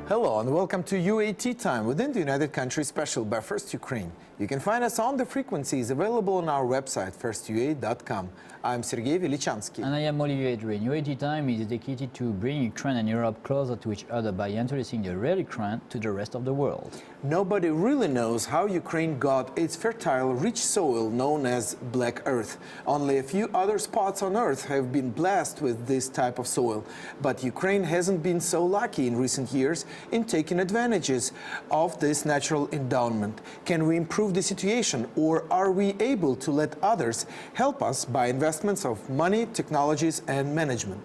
Hello and welcome to UAT Time within the United Countries Special by First Ukraine. You can find us on the frequencies available on our website, firstua.com. I'm Sergey Velichanskiy. And I am Olivier. UAT Time is dedicated to bring Ukraine and Europe closer to each other by introducing the real Ukraine to the rest of the world. Nobody really knows how Ukraine got its fertile, rich soil known as Black Earth. Only a few other spots on Earth have been blessed with this type of soil. But Ukraine hasn't been so lucky in recent years in taking advantages of this natural endowment. Can we improve the situation, or are we able to let others help us by investments of money, technologies and management?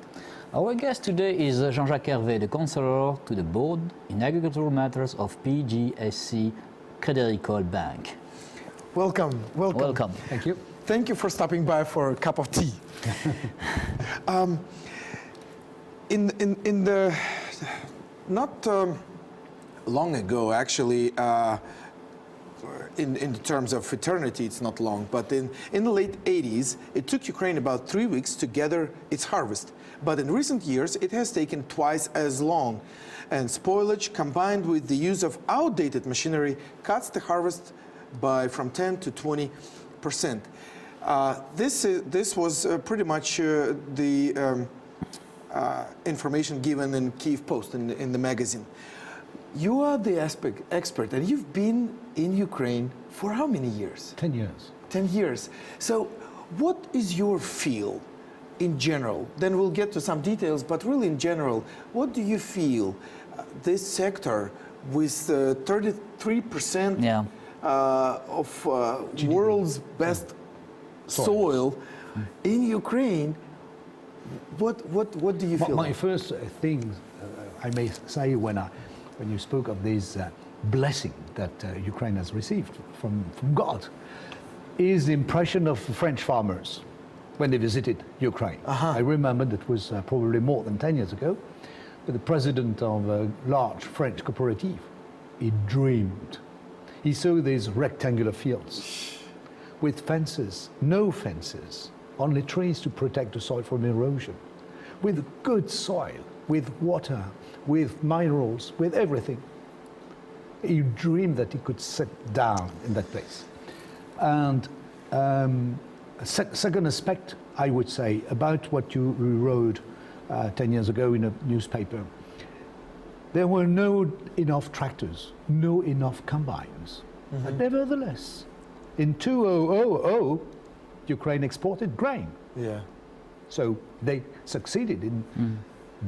Our guest today is Jean-Jacques Herve, the counselor to the board in agricultural matters of PGSC Crédit Agricole Bank. Welcome, welcome. Welcome. Thank you. Thank you for stopping by for a cup of tea. In the not long ago, actually, in terms of eternity, it's not long, but in the late 80s, it took Ukraine about 3 weeks to gather its harvest. But in recent years, it has taken twice as long. And spoilage, combined with the use of outdated machinery, cuts the harvest by from 10 to 20%. This was pretty much the information given in Kyiv Post, in the magazine. You are the expert, and you've been in Ukraine for how many years? 10 years. 10 years. So what is your feel in general? Then we'll get to some details, but really in general, what do you feel this sector with 33% of world's best soil in Ukraine, what do you feel? My first thing I may say when you spoke of this blessing that Ukraine has received from God is the impression of French farmers when they visited Ukraine. I remember that was probably more than 10 years ago, but the president of a large French cooperative, he dreamed. He saw these rectangular fields with fences, no fences, only trees to protect the soil from erosion, with good soil, with water, with minerals, with everything. He dreamed that he could sit down in that place. And second aspect, I would say, about what you wrote 10 years ago in a newspaper, there were no enough tractors, no enough combines. But nevertheless, in 2000, Ukraine exported grain. Yeah. So they succeeded in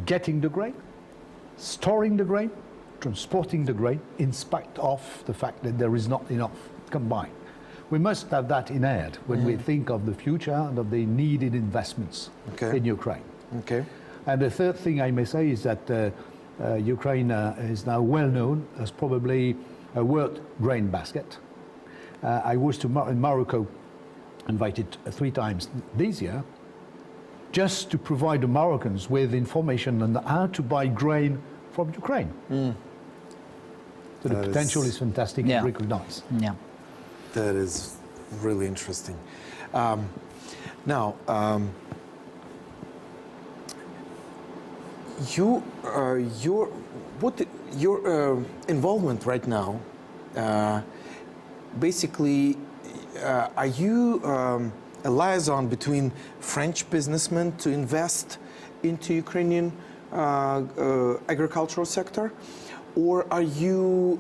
getting the grain, storing the grain, transporting the grain, in spite of the fact that there is not enough combined. We must have that in head when we think of the future and of the needed investments in Ukraine. Okay. And the third thing I may say is that Ukraine is now well known as probably a world grain basket. I was in Morocco, invited 3 times this year, just to provide the Moroccans with information on how to buy grain from Ukraine. So the potential is fantastic and recognized. Yeah. That is really interesting. Now, your involvement right now, basically, are you a liaison between French businessmen to invest into Ukrainian agricultural sector, or are you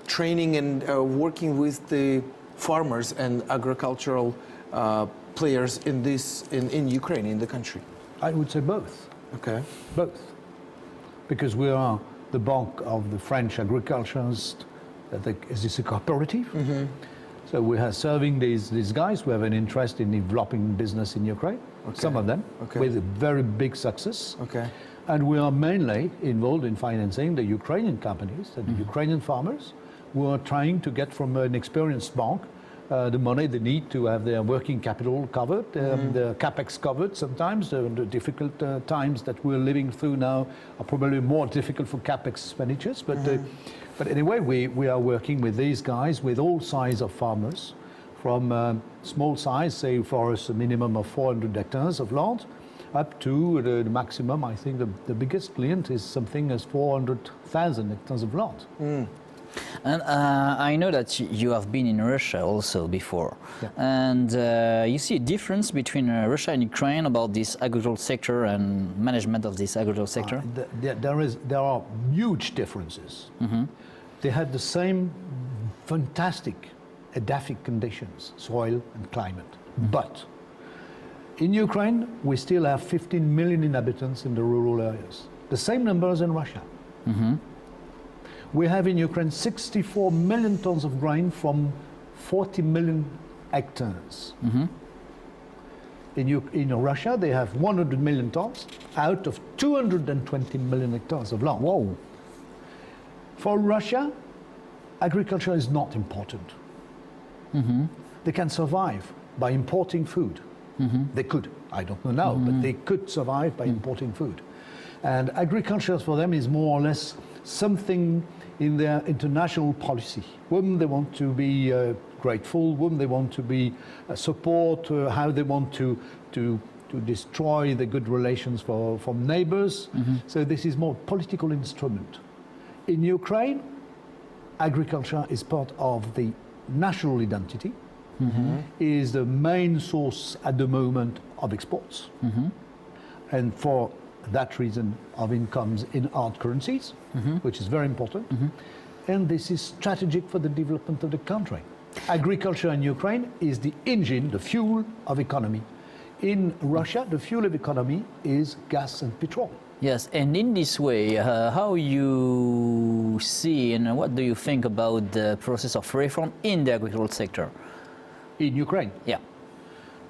training and working with the farmers and agricultural players in Ukraine, in the country? I would say both. Okay. Both. Because we are the bank of the French agriculturists, is a cooperative. So we are serving these guys who have an interest in developing business in Ukraine, some of them, with very big success. Okay. And we are mainly involved in financing the Ukrainian companies, the Ukrainian farmers, who are trying to get from an experienced bank the money they need to have their working capital covered, the capex covered sometimes. The difficult times that we're living through now are probably more difficult for capex expenditures. But anyway, we are working with these guys, with all sizes of farmers, from small size, say for us a minimum of 400 hectares of land, up to the maximum. I think the biggest client is something as 400,000 hectares of land. And I know that you have been in Russia also before, Yeah. and you see a difference between Russia and Ukraine about this agricultural sector and management of this agricultural sector? There are huge differences. They have the same fantastic edaphic conditions, soil and climate. But in Ukraine, we still have 15 million inhabitants in the rural areas. The same numbers in Russia. We have in Ukraine 64 million tons of grain from 40 million hectares. In Russia, they have 100 million tons out of 220 million hectares of land. Whoa! For Russia, agriculture is not important. They can survive by importing food. They could, I don't know now, but they could survive by importing food. And agriculture for them is more or less something in their international policy, whom they want to be grateful, whom they want to be support, how they want to destroy the good relations from neighbors. So this is more political instrument. In Ukraine, agriculture is part of the national identity, is the main source at the moment of exports. And for that reason of incomes in hard currencies, which is very important. And this is strategic for the development of the country. Agriculture in Ukraine is the engine, the fuel of economy. In Russia, the fuel of economy is gas and petrol. Yes, and in this way, how you see and what do you think about the process of reform in the agricultural sector? In Ukraine? Yeah.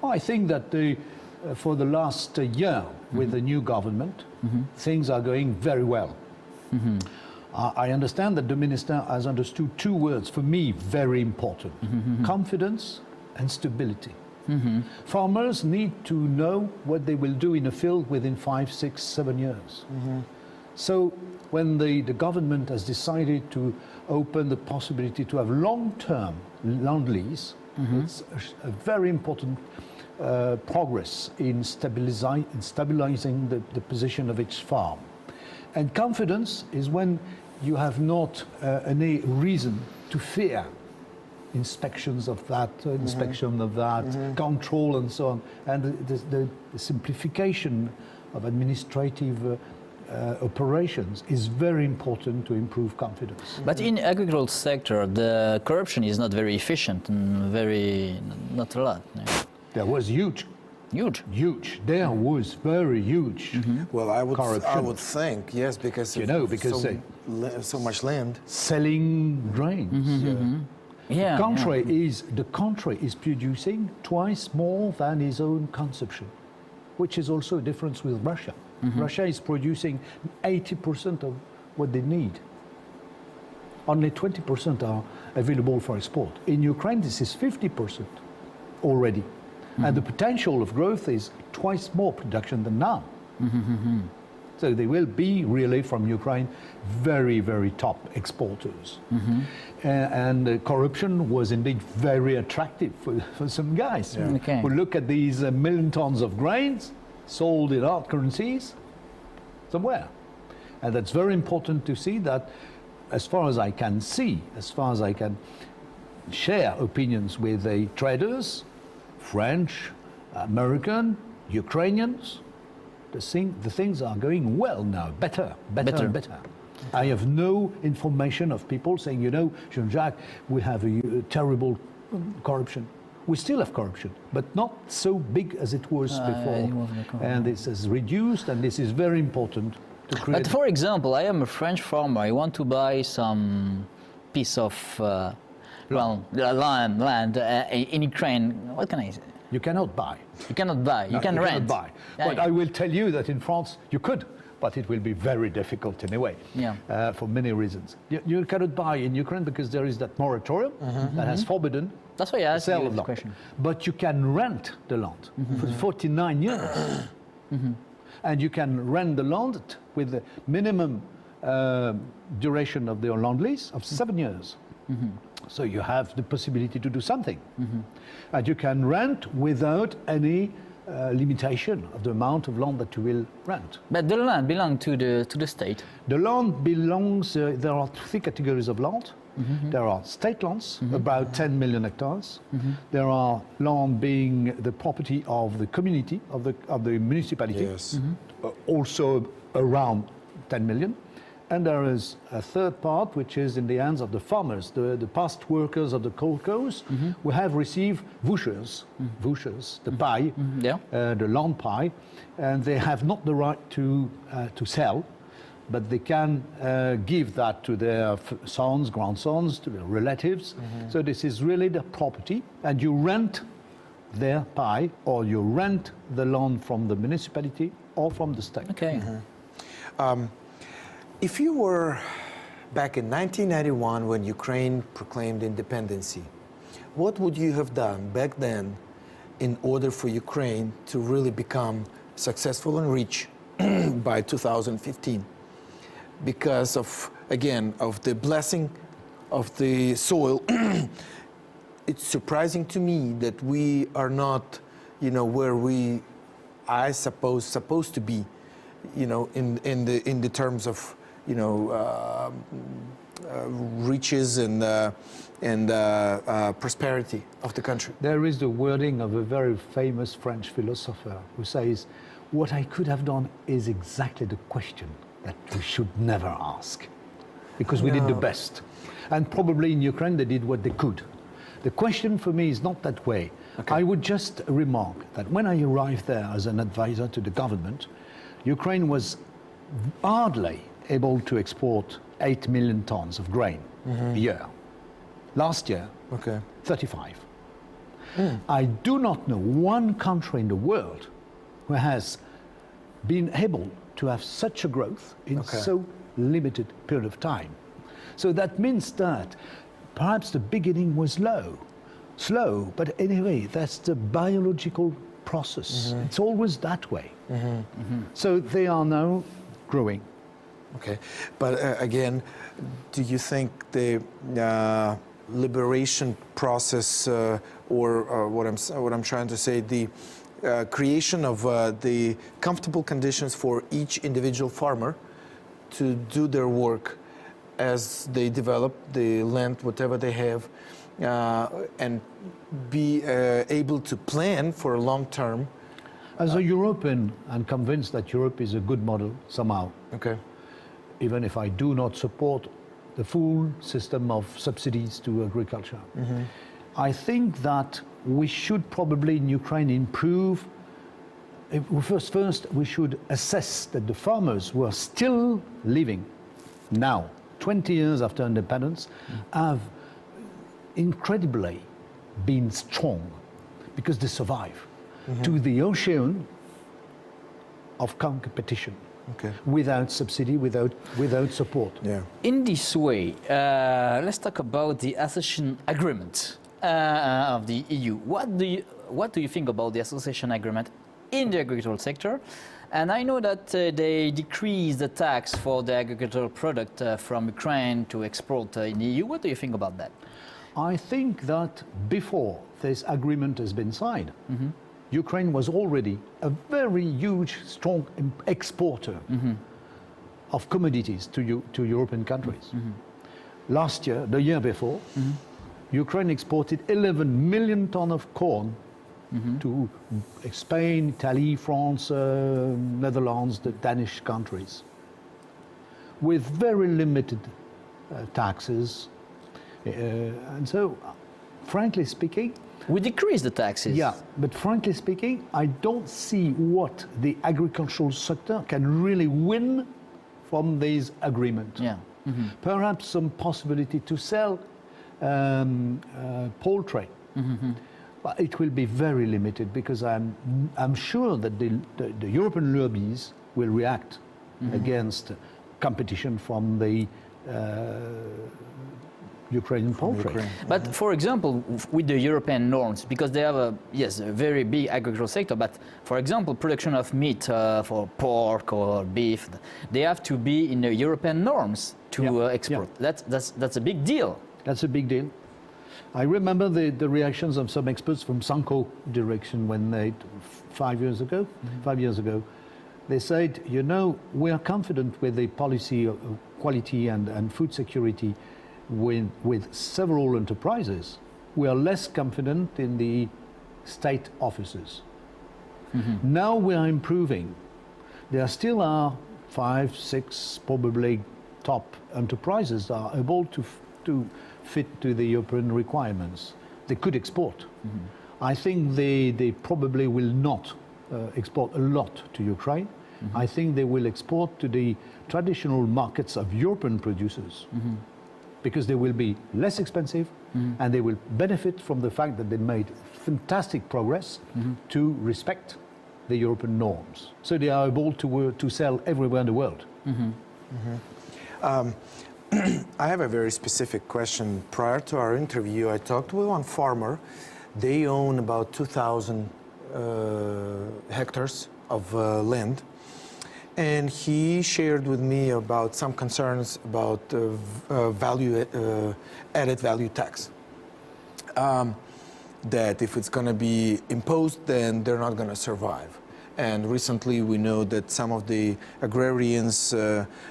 Oh, I think that for the last year with the new government, things are going very well. I understand that the minister has understood two words, for me, very important. Confidence and stability. Farmers need to know what they will do in a field within 5, 6, 7 years. So when the government has decided to open the possibility to have long-term land lease, it's a very important progress in stabilizing the position of each farm. And confidence is when you have not any reason to fear inspections of that, inspection of that, control and so on. And the simplification of administrative operations is very important to improve confidence. But in agricultural sector, the corruption is not very efficient and not a lot. No? There was huge. There was very huge. Well, I corruption. would think, yes, because You know, because so much land. selling grains. Yeah, The country is producing twice more than its own consumption, which is also a difference with Russia. Russia is producing 80% of what they need. Only 20% are available for export. In Ukraine, this is 50% already. And the potential of growth is twice more production than now. So they will be really from Ukraine very, very top exporters. And corruption was indeed very attractive for some guys who look at these million tons of grains sold in hard currencies somewhere. And that's very important to see that, as far as I can see, as far as I can share opinions with the traders, French, American, Ukrainians, the things are going well now, better and better. I have no information of people saying, you know, Jean-Jacques, we have a terrible corruption. We still have corruption, but not so big as it was before. And this is reduced, and this is very important to create. But for example, I am a French farmer. I want to buy some piece of land in Ukraine. What can I say? You cannot buy. You cannot buy. You can rent. Cannot buy. But I will tell you that in France you could, but it will be very difficult anyway. For many reasons. You cannot buy in Ukraine because there is that moratorium that has forbidden. That's why I asked you the question. But you can rent the land for 49 years. And you can rent the land with the minimum duration of the land lease of 7 years. So you have the possibility to do something. And you can rent without any limitation of the amount of land that you will rent. But the land belongs to the state. The land belongs, there are three categories of land. There are state lands, about 10 million hectares. There are land being the property of the community, of the municipality, Yes. Also around 10 million. And there is a third part, which is in the hands of the farmers, the past workers of the coal coast, who have received vouchers, the pie, the land pie, and they have not the right to sell, but they can give that to their sons, grandsons, to their relatives. So this is really their property, and you rent their pie, or you rent the land from the municipality or from the state. Okay. If you were back in 1991 when Ukraine proclaimed independence, what would you have done back then in order for Ukraine to really become successful and rich by 2015? Because of, again, of the blessing of the soil, it's surprising to me that we are not, where we, I suppose, supposed to be, in the terms of, riches and prosperity of the country. There is the wording of a very famous French philosopher who says, what I could have done is exactly the question that we should never ask, because we did the best. And probably in Ukraine they did what they could. The question for me is not that way. Okay. I would just remark that when I arrived there as an advisor to the government, Ukraine was hardly able to export 8 million tons of grain a year. Last year, 35. I do not know one country in the world who has been able to have such a growth in so limited period of time. So that means that perhaps the beginning was slow, but anyway, that's the biological process. It's always that way. So they are now growing. Okay, but again, do you think the liberation process, or what I'm trying to say, the creation of the comfortable conditions for each individual farmer to do their work as they develop the land, whatever they have, and be able to plan for a long term? As a European, I'm convinced that Europe is a good model somehow. Okay. Even if I do not support the full system of subsidies to agriculture. I think that we should probably in Ukraine improve. First, we should assess that the farmers who are still living now, 20 years after independence, have incredibly been strong because they survive to the ocean of competition. Without subsidy, without support. In this way, let's talk about the association agreement of the EU. What do you think about the association agreement in the agricultural sector? And I know that they decreased the tax for the agricultural product from Ukraine to export in the EU. What do you think about that? I think that before this agreement has been signed, Ukraine was already a very huge, strong exporter of commodities to European countries. Last year, the year before, Ukraine exported 11 million tons of corn to Spain, Italy, France, Netherlands, the Danish countries, with very limited taxes. And so, frankly speaking, we decrease the taxes. Yeah, but frankly speaking, I don't see what the agricultural sector can really win from this agreement. Perhaps some possibility to sell poultry, but it will be very limited because I'm sure that the European lobbies will react against competition from the Ukrainian poultry. But for example, with the European norms, because they have a very big agricultural sector, but for example, production of meat for pork or beef, they have to be in the European norms to export. That's a big deal. That's a big deal. I remember the reactions of some experts from Sanko direction when they, 5 years ago, 5 years ago, they said, you know, we are confident with the policy of quality and food security with several enterprises. We are less confident in the state offices. Now we are improving. There still are 5, 6 probably top enterprises that are able to fit to the European requirements. They could export. I think they probably will not export a lot to Ukraine. I think they will export to the traditional markets of European producers because they will be less expensive and they will benefit from the fact that they made fantastic progress to respect the European norms. So they are able to sell everywhere in the world. I have a very specific question. Prior to our interview, I talked with one farmer. They own about 2,000 hectares of land. And he shared with me about some concerns about added value tax. That if it's going to be imposed, then they're not going to survive. And recently we know that some of the agrarians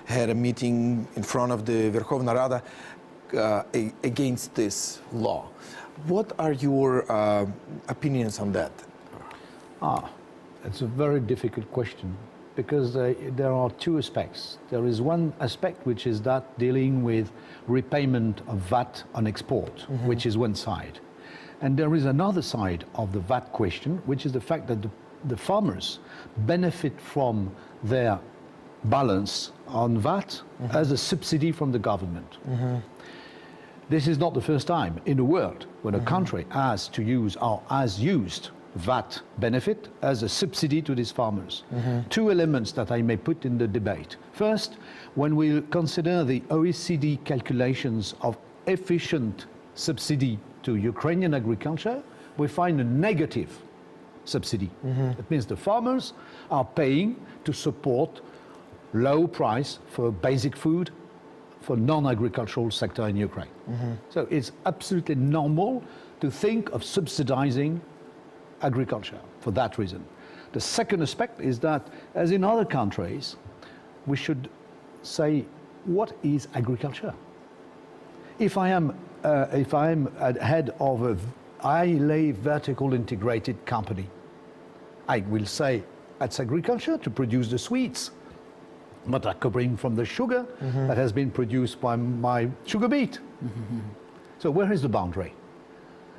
had a meeting in front of the Verkhovna Rada against this law. What are your opinions on that? It's a very difficult question because there are two aspects. There is one aspect which is that dealing with repayment of VAT on export, which is one side. And there is another side of the VAT question, which is the fact that the farmers benefit from their balance on VAT as a subsidy from the government. This is not the first time in the world when a country has to use or has used VAT benefit as a subsidy to these farmers. Two elements that I may put in the debate. First, when we consider the OECD calculations of efficient subsidy to Ukrainian agriculture, we find a negative subsidy. That means the farmers are paying to support low price for basic food for non-agricultural sector in Ukraine. So it's absolutely normal to think of subsidizing agriculture for that reason. The second aspect is that, as in other countries, we should say, what is agriculture? If I am head of a highly vertical integrated company, I will say that's agriculture to produce the sweets, but are covering from the sugar that has been produced by my sugar beet. So where is the boundary?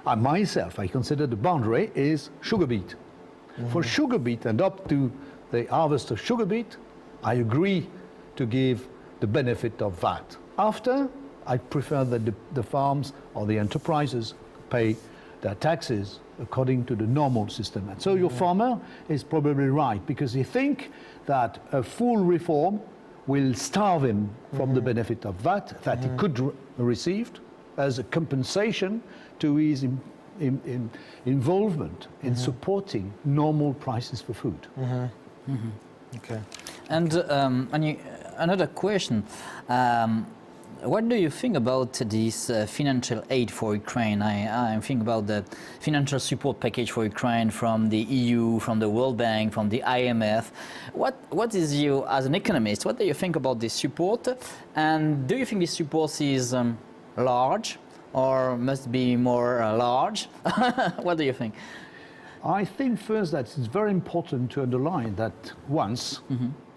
Myself, I consider the boundary is sugar beet. For sugar beet and up to the harvest of sugar beet, I agree to give the benefit of VAT. After, I prefer that the farms or the enterprises pay their taxes according to the normal system. And so your farmer is probably right, because he thinks that a full reform will starve him from the benefit of VAT that he could receive as a compensation to his involvement in supporting normal prices for food. Okay. And another question. What do you think about this financial aid for Ukraine? I think about the financial support package for Ukraine from the EU, from the World Bank, from the IMF. What is you, as an economist, what do you think about this support? And do you think this support is large or must be more large? What do you think? I think first that it's very important to underline that once,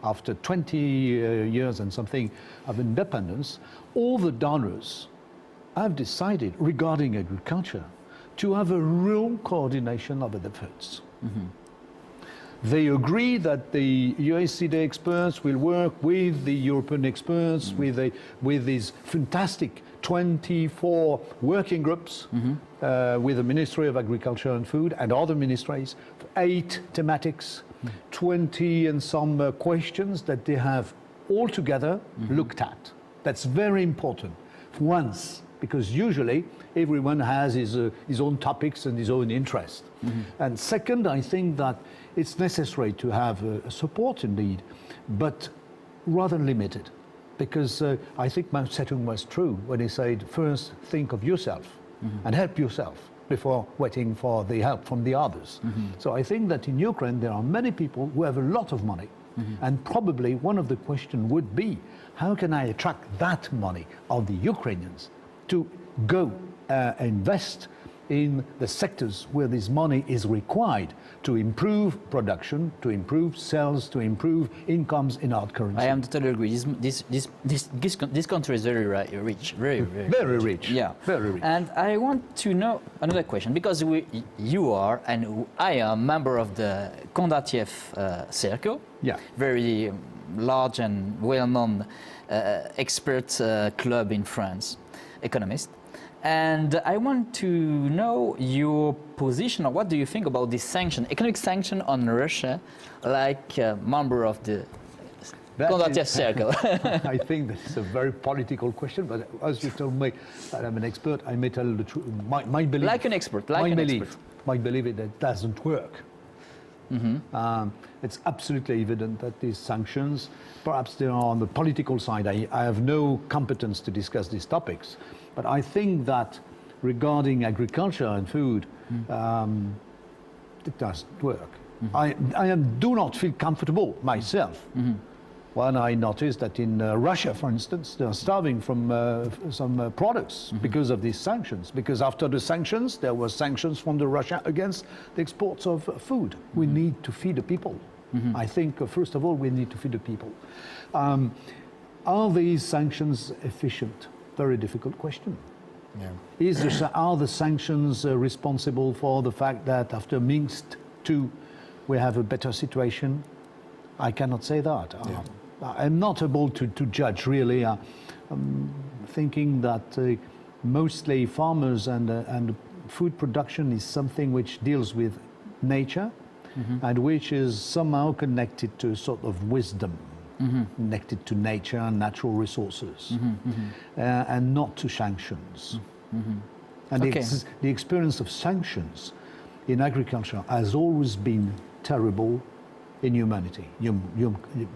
after 20 years and something of independence, all the donors have decided regarding agriculture to have a real coordination of the efforts. They agree that the OECD experts will work with the European experts, with these fantastic 24 working groups with the Ministry of Agriculture and Food and other ministries, 8 thematics, 20 and some questions that they have all together looked at. That's very important once, because usually everyone has his own topics and his own interest. And second, I think that it's necessary to have support indeed, but rather limited. Because I think Mao Zedong was true when he said, first think of yourself and help yourself before waiting for the help from the others. So I think that in Ukraine there are many people who have a lot of money, and probably one of the questions would be, how can I attract that money of the Ukrainians to go invest in the sectors where this money is required to improve production, to improve sales, to improve incomes in hard currency. I am totally agree. This country is very rich, very rich. Yeah, very rich. And I want to know another question, because you are and I am member of the Kondratiev Circle. Yeah. Very large and well-known expert club in France, economist. And I want to know your position, or what do you think about this sanction, economic sanction on Russia, like member of the Kondratiev Circle? I think this is a very political question, but as you told me that I'm an expert, I may tell the truth. My belief, like an expert, like an expert. My belief is that it doesn't work. It's absolutely evident that these sanctions, perhaps they are on the political side. I have no competence to discuss these topics, but I think that regarding agriculture and food, it doesn't work. I do not feel comfortable myself when I noticed that in Russia, for instance, they are starving from some products because of these sanctions. Because after the sanctions, there were sanctions from Russia against the exports of food. We need to feed the people. I think, first of all, we need to feed the people. Are these sanctions efficient? Very difficult question. Yeah. Are the sanctions responsible for the fact that after Minsk II, we have a better situation? I cannot say that. Yeah. I'm not able to judge, really. I'm thinking that mostly farmers and food production is something which deals with nature and which is somehow connected to a sort of wisdom, connected to nature and natural resources, and not to sanctions. And the experience of sanctions in agriculture has always been terrible in humanity,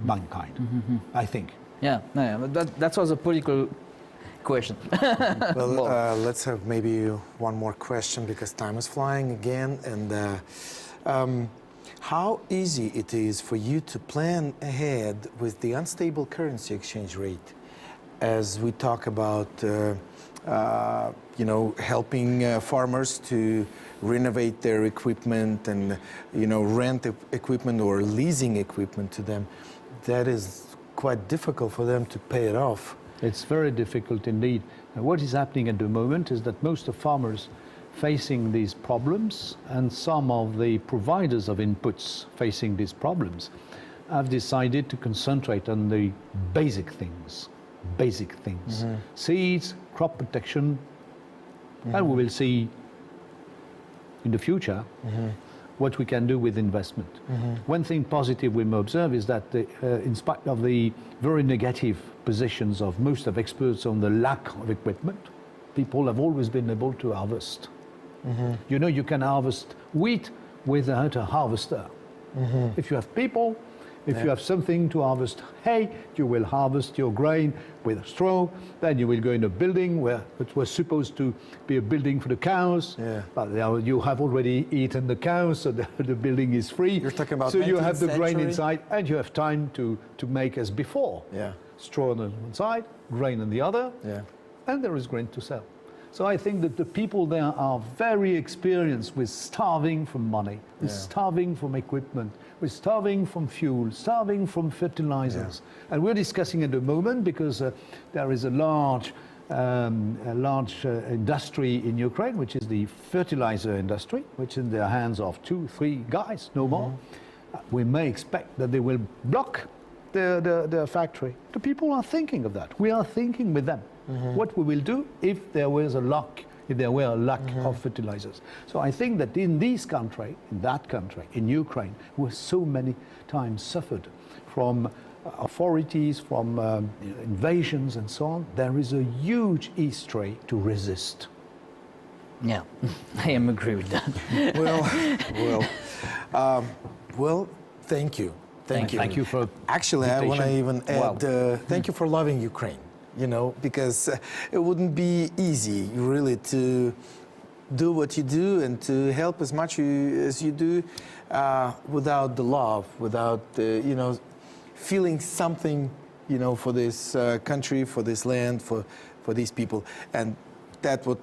mankind, I think. Yeah, but that was a political question. Well, let's have maybe one more question, because time is flying again. And how easy it is for you to plan ahead with the unstable currency exchange rate, as we talk about, helping farmers to renovate their equipment and, rent equipment or leasing equipment to them. That is quite difficult for them to pay it off. It's very difficult indeed. And what is happening at the moment is that most of farmers facing these problems, and some of the providers of inputs facing these problems, have decided to concentrate on the basic things. Seeds, crop protection, and we will see in the future what we can do with investment. One thing positive we may observe is that in spite of the very negative positions of most of experts on the lack of equipment, people have always been able to harvest. You can harvest wheat without a harvester. If you have people, if you have something to harvest hay, you will harvest your grain with straw. Then you will go in a building where it was supposed to be a building for the cows. But you have already eaten the cows, so the building is free. You're talking about so you have the grain century? inside, and you have time to make as before. Straw on one side, grain on the other, and there is grain to sell. So I think that the people there are very experienced with starving from money, with starving from equipment, with starving from fuel, starving from fertilizers. And we're discussing at the moment, because there is a large industry in Ukraine, which is the fertilizer industry, which is in the hands of 2-3 guys, no more. We may expect that they will block their factory. The people are thinking of that. We are thinking with them. What we will do if there were a lack of fertilizers. So I think that in this country, in that country, in Ukraine, who has so many times suffered from authorities, from invasions and so on, there is a huge history to resist. Yeah, I am agree with that. Well, thank you. Thank you. Thank you for Actually, I want to even add, thank you for loving Ukraine. you know, because it wouldn't be easy really to do what you do and to help as much as you do without the love, without, you know, feeling something, you know, for this country, for this land, for these people. And that's what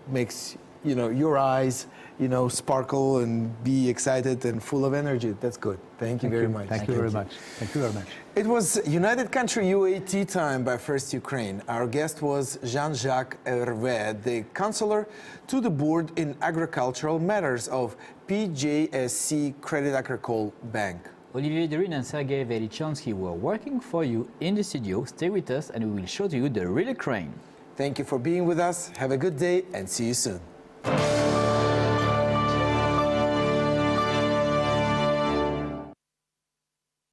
makes, you know, your eyes, you know, sparkle and be excited and full of energy. That's good. Thank you very much. Thank you very much. Thank you very much. It was United Country UA Tea Time by First Ukraine. Our guest was Jean-Jacques Herve, the counselor to the board in agricultural matters of PJSC Crédit Agricole Bank. Olivier, Vedrine and Sergey Velichanskiy were working for you in the studio. Stay with us and we will show to you the real Ukraine. Thank you for being with us. Have a good day and see you soon.